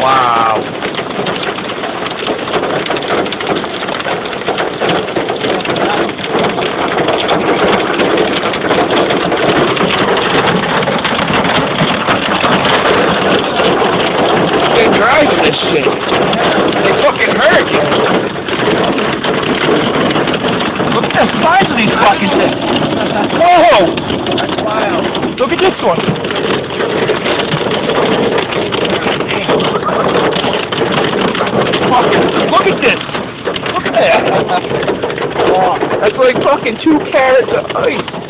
Wow. They're driving this shit. They fucking hurt. Look at the size of these fucking things. Whoa! That's wild. Look at this one. Look at this. Look at that. That's like fucking 2 carats of ice.